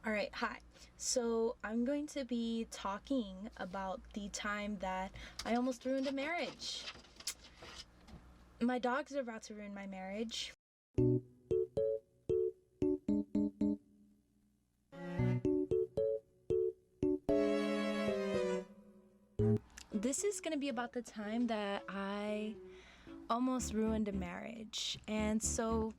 Alright, hi. So I'm going to be talking about the time that I almost ruined a marriage. My dogs are about to ruin my marriage. This is going to be about the time that I almost ruined a marriage. And so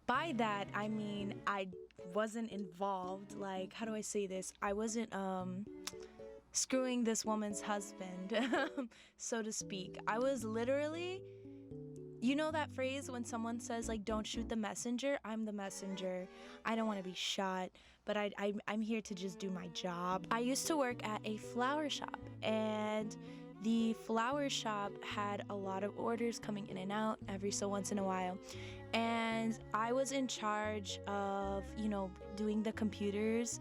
by that, I mean I wasn't involved. Like, how do I say this? I wasn't screwing this woman's husband, so to speak. I was literally, you know that phrase when someone says like, don't shoot the messenger? I'm the messenger. I don't want to be shot, but I'm here to just do my job. I used to work at a flower shop, and the flower shop had a lot of orders coming in and out every so once in a while. And I was in charge of, doing the computers.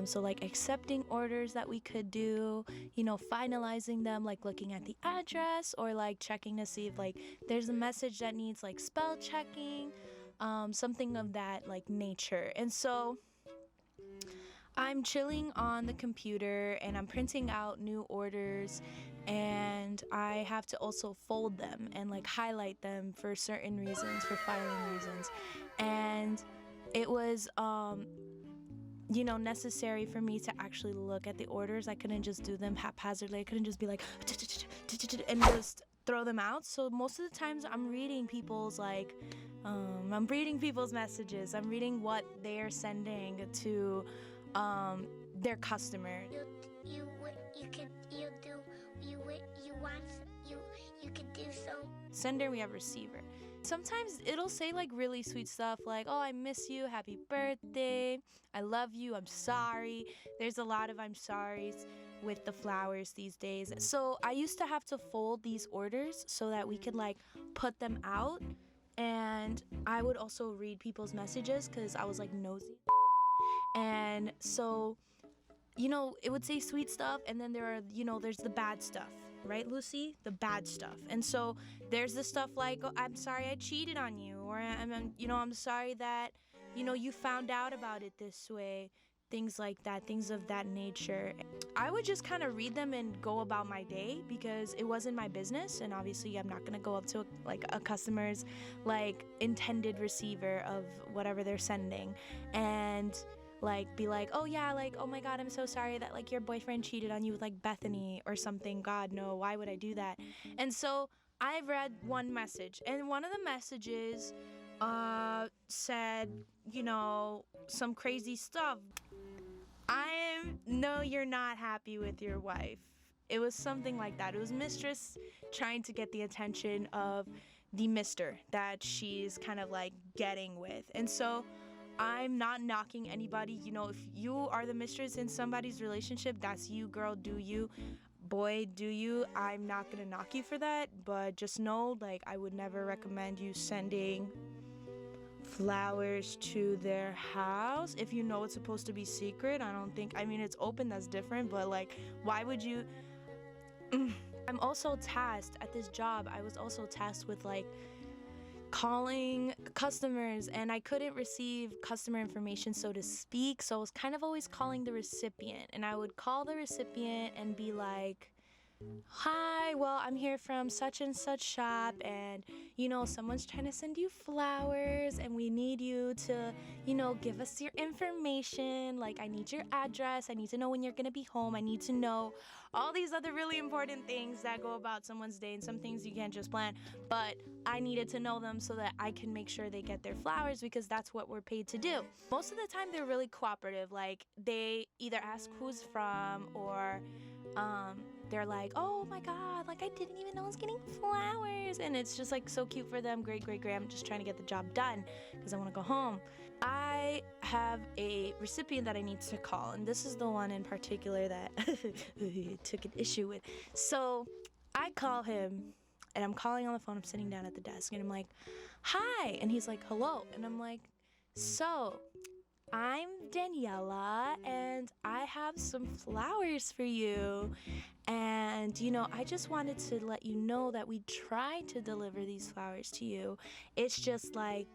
So like accepting orders that we could do, finalizing them, like looking at the address or like checking to see if like there's a message that needs like spell checking, something of that like nature. And so I'm chilling on the computer and I'm printing out new orders, and I have to also fold them and like highlight them for certain reasons, for filing reasons. And it was necessary for me to actually look at the orders. I couldn't just do them haphazardly. I couldn't just be like and just throw them out. So most of the times I'm reading people's messages. I'm reading what they're sending to their customer. You could do so. Sender, we have receiver. Sometimes it'll say like really sweet stuff like, oh, I miss you, happy birthday, I love you, I'm sorry. There's a lot of I'm sorries with the flowers these days. So I used to have to fold these orders so that we could like put them out, and I would also read people's messages because I was like nosy. And so, it would say sweet stuff, and then there's the bad stuff. Right, Lucy? The bad stuff. And so there's the stuff like, oh, I'm sorry I cheated on you, or I'm sorry that, you found out about it this way, things like that, things of that nature. I would just kind of read them and go about my day because it wasn't my business, and obviously I'm not going to go up to a customer's like intended receiver of whatever they're sending and like be like, oh yeah, like, oh my god, I'm so sorry that like your boyfriend cheated on you with like Bethany or something. God, no, why would I do that? And so I read one message, and one of the messages said, some crazy stuff. No, you're not happy with your wife. It was something like that. It was mistress trying to get the attention of the mister that she's kind of like getting with. And so I'm not knocking anybody. If you are the mistress in somebody's relationship, that's you, girl, do you. Boy, do you. I'm not gonna knock you for that, but just know, like, I would never recommend you sending flowers to their house if you know it's supposed to be secret. It's open, that's different, but like, why would you? I'm also tasked at this job. I was also tasked with like calling customers, and I couldn't receive customer information, so to speak, so I was kind of always calling the recipient, and I would call the recipient and be like, hi, well, I'm here from such and such shop, and someone's trying to send you flowers, and we need you to give us your information. Like, I need your address, I need to know when you're gonna be home, I need to know all these other really important things that go about someone's day, and some things you can't just plan, but I needed to know them so that I can make sure they get their flowers, because that's what we're paid to do. Most of the time they're really cooperative. Like, they either ask who's from, or they're like, oh my god, like I didn't even know I was getting flowers, and it's just like so cute for them. Great, I'm just trying to get the job done because I want to go home. I have a recipient that I need to call, and this is the one in particular that I took an issue with. So I call him, and I'm calling on the phone. I'm sitting down at the desk, and I'm like, hi, and he's like, hello, and I'm like, so I'm Daniella, and I have some flowers for you, and I just wanted to let you know that we tried to deliver these flowers to you. It's just like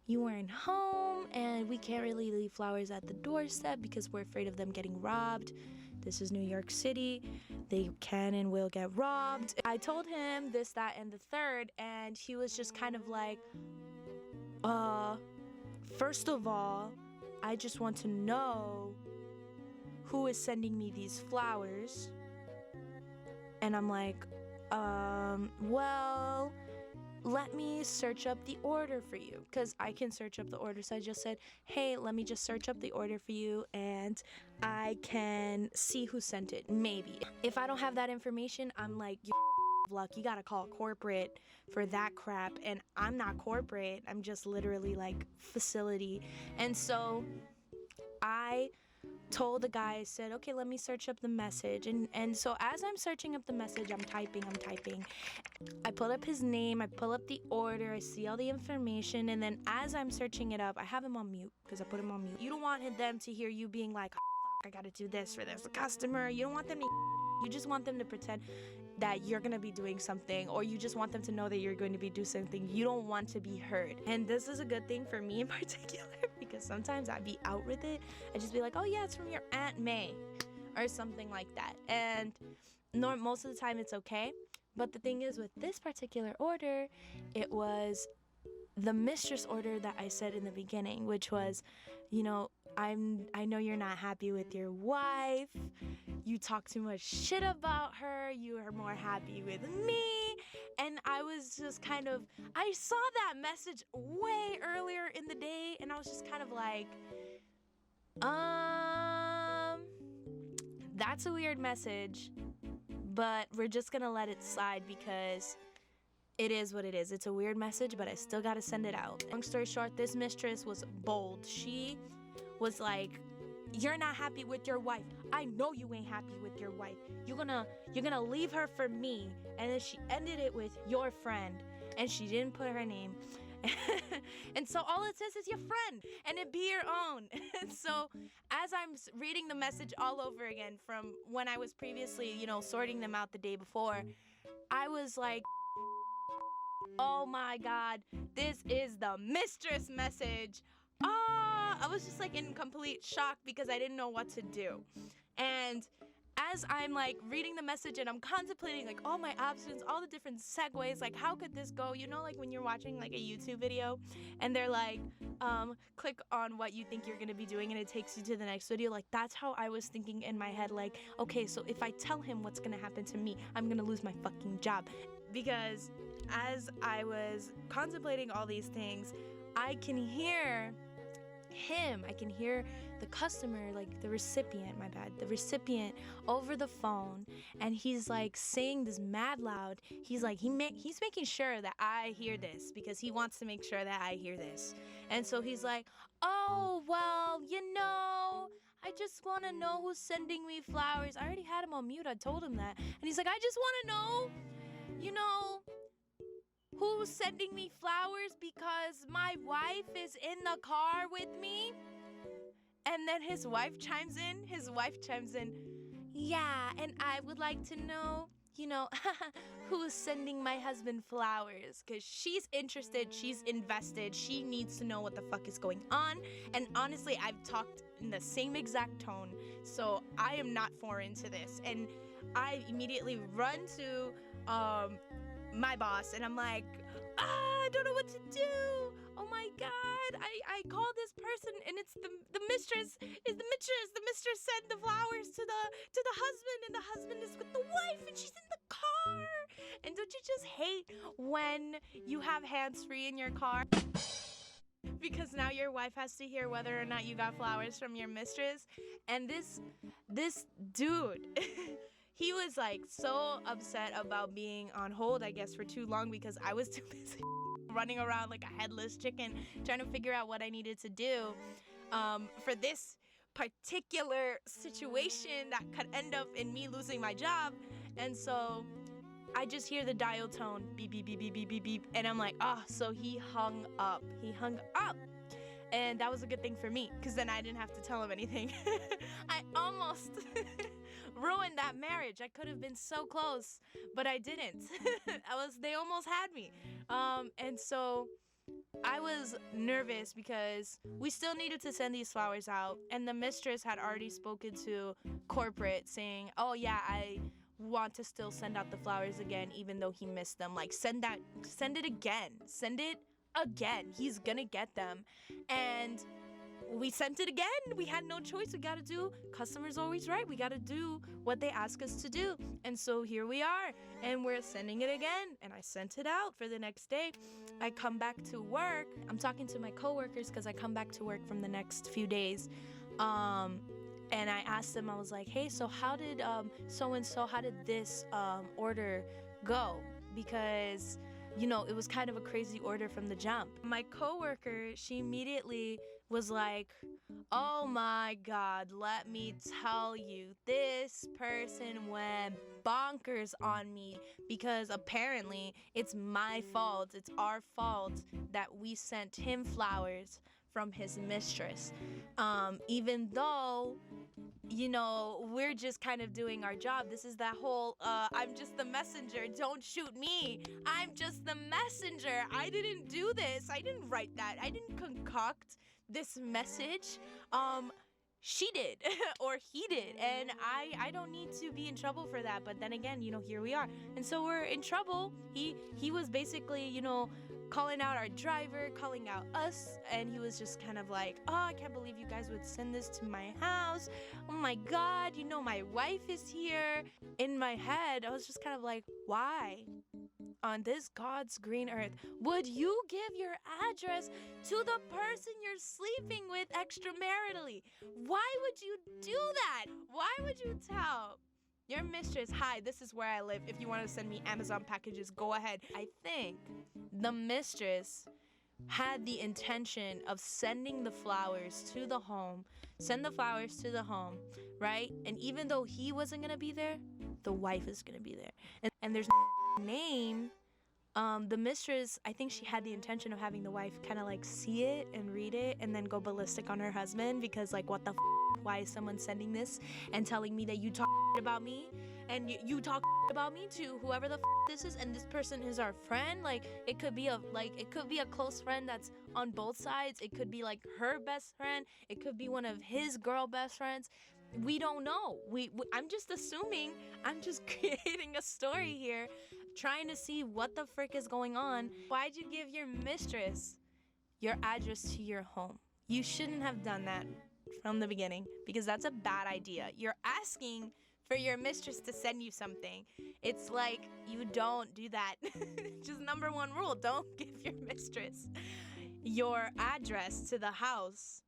you weren't home, home and we can't really leave flowers at the doorstep because we're afraid of them getting robbed. This is New York City. They can and will get robbed. I told him this, that, and the third, and he was just kind of like, first of all, I just want to know who is sending me these flowers. And I'm like, well, let me search up the order for you, because I can search up the order. So I just said, hey, let me just search up the order for you and I can see who sent it, maybe. If I don't have that information, I'm like, you luck, you gotta call corporate for that crap. And I'm not corporate, I'm just literally like facility. And so I told the guy, I said, okay, let me search up the message. And so as I'm searching up the message, I'm typing. I pull up his name, I pull up the order, I see all the information, and then as I'm searching it up, I have him on mute, because I put him on mute. You don't want them to hear you being like, I gotta do this for this customer. You don't want them to, you just want them to pretend that you're gonna be doing something, or you just want them to know that you're going to be doing something. You don't want to be heard. And this is a good thing for me in particular, because sometimes I'd be out with it. I'd just be like, oh yeah, it's from your Aunt May, or something like that. And most of the time it's okay. But the thing is, with this particular order, it was the mistress order that I said in the beginning, which was, you know, I know you're not happy with your wife. You talk too much shit about her. You are more happy with me. And I was just kind of, I saw that message way earlier in the day, and I was just kind of like, that's a weird message, but we're just gonna let it slide because it is what it is. It's a weird message, but I still gotta send it out. Long story short, this mistress was bold. She was like, you're not happy with your wife. I know you ain't happy with your wife. You're gonna leave her for me. And then she ended it with your friend, and she didn't put her name. And so all it says is your friend, and it be your own. And so as I'm reading the message all over again from when I was previously, you know, sorting them out the day before, I was like, oh my God, this is the mistress message. I was just like in complete shock because I didn't know what to do. And as I'm like reading the message and I'm contemplating like all my options, all the different segues, like how could this go? You know, like when you're watching like a YouTube video and they're like, click on what you think you're gonna be doing and it takes you to the next video. Like that's how I was thinking in my head. Like, okay, so if I tell him what's gonna happen to me, I'm gonna lose my fucking job. Because as I was contemplating all these things, I can hear him, I can hear the customer, like the recipient, the recipient over the phone, and he's like saying this mad loud. He's like, he's making sure that I hear this because he wants to make sure that I hear this. And so he's like, oh, well, you know, I just want to know who's sending me flowers. I already had him on mute, I told him that. And he's like, I just want to know, you know, who's sending me flowers because my wife is in the car with me. And then his wife chimes in, yeah, and I would like to know, you know, who's sending my husband flowers, because she's interested, she's invested, she needs to know what the fuck is going on. And honestly, I've talked in the same exact tone, so I am not foreign to this. And I immediately run to my boss, and I'm like, I don't know what to do. Oh my God, I called this person, and it's the mistress. The mistress sent the flowers to the husband, and the husband is with the wife, and she's in the car. And don't you just hate when you have hands-free in your car? Because now your wife has to hear whether or not you got flowers from your mistress. And this dude, he was like so upset about being on hold, I guess, for too long because I was too busy running around like a headless chicken trying to figure out what I needed to do for this particular situation that could end up in me losing my job. And so I just hear the dial tone, beep, beep, beep, beep, beep, beep, beep. And I'm like, so he hung up. And that was a good thing for me, because then I didn't have to tell him anything. I almost ruined that marriage. I could have been so close, but I didn't. They almost had me. And so I was nervous because we still needed to send these flowers out, and the mistress had already spoken to corporate saying, "Oh yeah, I want to still send out the flowers again even though he missed them. Like send it again. Send it again. He's gonna get them." And we sent it again. We had no choice. We gotta do, customer's always right. We gotta do what they ask us to do. And so here we are, and we're sending it again. And I sent it out for the next day. I come back to work. I'm talking to my coworkers because I come back to work from the next few days. And I asked them, I was like, "Hey, so how did so-and-so, how did this order go?" Because, you know, it was kind of a crazy order from the jump. My coworker, she immediately was like, "Oh my God, let me tell you, this person went bonkers on me because apparently it's my fault, it's our fault that we sent him flowers from his mistress. Even though, you know, we're just kind of doing our job. This is that whole, I'm just the messenger, don't shoot me. I'm just the messenger. I didn't do this. I didn't write that. I didn't concoct this message. She did or he did, and I don't need to be in trouble for that. But then again, you know, here we are, and so we're in trouble. He was basically, you know, calling out our driver, calling out us, and he was just kind of like, "Oh, I can't believe you guys would send this to my house. Oh my God, you know, my wife is here." In my head, I was just kind of like, why on this God's green earth would you give your address to the person you're sleeping with extramaritally? Why would you do that? Why would you tell your mistress, "Hi, this is where I live. If you want to send me Amazon packages, go ahead"? I think the mistress had the intention of sending the flowers to the home, right? And even though he wasn't gonna be there, the wife is gonna be there. And there's no name. The mistress, I think she had the intention of having the wife kind of like see it and read it and then go ballistic on her husband because, like, what the why is someone sending this and telling me that you talk about me and you talk about me to whoever the this is, and this person is our friend? Like, it could be a close friend that's on both sides. It could be like her best friend. It could be one of his girl best friends. We don't know. I'm just assuming. I'm just creating a story here, trying to see what the frick is going on. Why'd you give your mistress your address to your home? You shouldn't have done that from the beginning because that's a bad idea. You're asking for your mistress to send you something. It's like, you don't do that. Just number one rule, don't give your mistress your address to the house.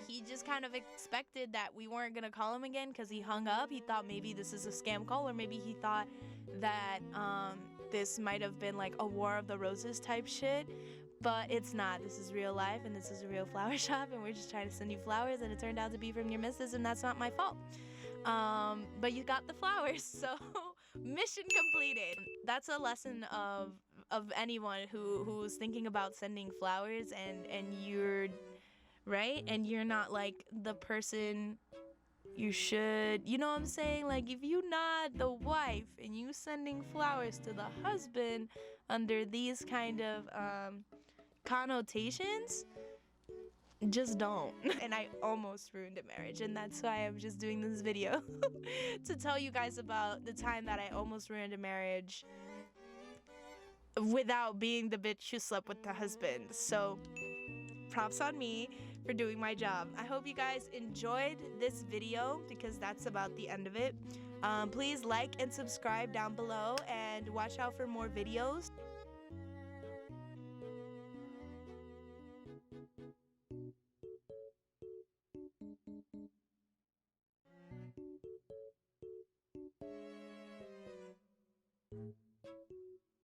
He just kind of expected that we weren't gonna call him again because he hung up. He thought maybe this is a scam call, or maybe he thought that this might have been like a War of the Roses type shit. But it's not. This is real life, and this is a real flower shop, and we're just trying to send you flowers, and it turned out to be from your missus, and that's not my fault. But you got the flowers, so mission completed. That's a lesson of anyone who's thinking about sending flowers, and you're right, and you're not like the person you should, you know what I'm saying? Like, if you not the wife and you sending flowers to the husband under these kind of connotations, just don't. And I almost ruined a marriage, and that's why I'm just doing this video to tell you guys about the time that I almost ruined a marriage without being the bitch who slept with the husband. So props on me for doing my job. I hope you guys enjoyed this video because that's about the end of it. Please like and subscribe down below and watch out for more videos.